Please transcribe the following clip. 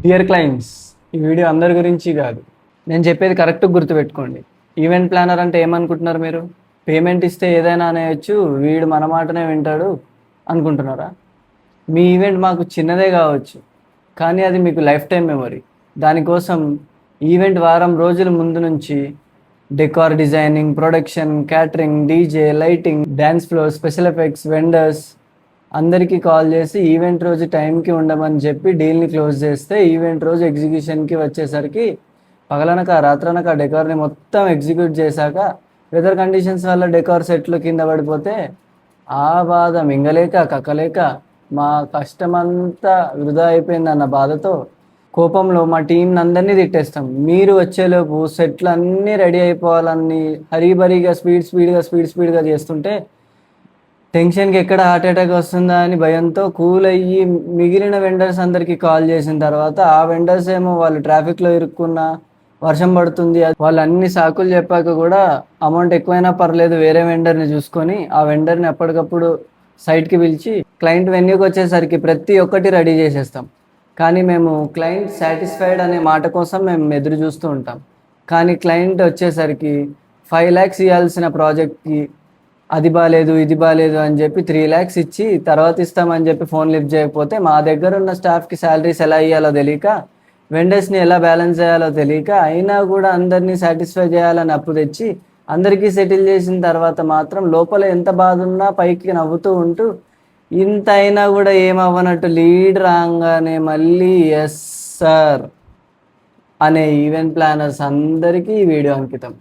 Dear clients, ఈ video అందరి గురించి కాదు. నేను చెప్పేది కరెక్ట్గా గుర్తుపెట్టుకోండి. ఈవెంట్ ప్లానర్ అంటే ఏమనుకుంటున్నారు మీరు? పేమెంట్ ఇస్తే ఏదైనా అనేయచ్చు, వీడు మన మాటనే వింటాడు అనుకుంటున్నారా? మీ ఈవెంట్ మాకు చిన్నదే కావచ్చు, కానీ అది మీకు లైఫ్ టైం మెమరీ. దానికోసం ఈవెంట్ వారం రోజుల ముందు నుంచి decor designing, production, catering, DJ, lighting, dance floor, special effects, vendors అందరికీ కాల్ చేసి ఈవెంట్ రోజు టైంకి ఉండమని చెప్పి డీల్ని క్లోజ్ చేస్తే ఈవెంట్ రోజు ఎగ్జిక్యూషన్కి వచ్చేసరికి పగలనక రాత్రనక డెకార్ని మొత్తం ఎగ్జిక్యూట్ చేశాక వెదర్ కండిషన్స్ వల్ల డెకార్ సెట్లు కింద పడిపోతే ఆ బాధ మింగలేక కక్కలేక మా కష్టమంతా వృధా అయిపోయిందన్న బాధతో కోపంలో మా టీంని అందరినీ తిట్టేస్తాం. మీరు వచ్చేలోపు సెట్లు అన్నీ రెడీ అయిపోవాలని హరీబరీగా స్పీడ్గా చేస్తుంటే టెన్షన్కి ఎక్కడ హార్ట్ అటాక్ వస్తుందా అని భయంతో కూల్ అయ్యి మిగిలిన వెండర్స్ అందరికీ కాల్ చేసిన తర్వాత ఆ వెండర్స్ ఏమో వాళ్ళు ట్రాఫిక్లో ఇరుక్కున్న వర్షం పడుతుంది వాళ్ళు అన్ని సాకులు చెప్పాక కూడా అమౌంట్ ఎక్కువైనా పర్లేదు వేరే వెండర్ని చూసుకొని ఆ వెండర్ని ఎప్పటికప్పుడు సైట్కి పిలిచి క్లయింట్ వెన్యూకి వచ్చేసరికి ప్రతి ఒక్కటి రెడీ చేసేస్తాం. కానీ మేము క్లయింట్ సాటిస్ఫైడ్ అనే మాట కోసం మేము ఎదురు చూస్తూ ఉంటాం. కానీ క్లయింట్ వచ్చేసరికి 5 lakhs ఇవ్వాల్సిన ప్రాజెక్ట్కి అది బాగాలేదు ఇది బాగాలేదు అని చెప్పి 3 lakhs ఇచ్చి తర్వాత ఇస్తామని చెప్పి ఫోన్ లిఫ్ట్ చేయకపోతే మా దగ్గర ఉన్న స్టాఫ్కి శాలరీస్ ఎలా ఇవ్వాలో తెలియక వెండర్స్ని ఎలా బ్యాలెన్స్ చేయాలో తెలియక అయినా కూడా అందరినీ సాటిస్ఫై చేయాలని అప్పు తెచ్చి అందరికీ సెటిల్ చేసిన తర్వాత మాత్రం లోపల ఎంత బాధ ఉన్నా పైకి నవ్వుతూ ఉంటూ ఇంత అయినా కూడా ఏమవ్వనట్టు లీడ్ రాగానే మళ్ళీ ఎస్ సార్ అనే ఈవెంట్ ప్లానర్స్ అందరికీ ఈ వీడియో అంకితం.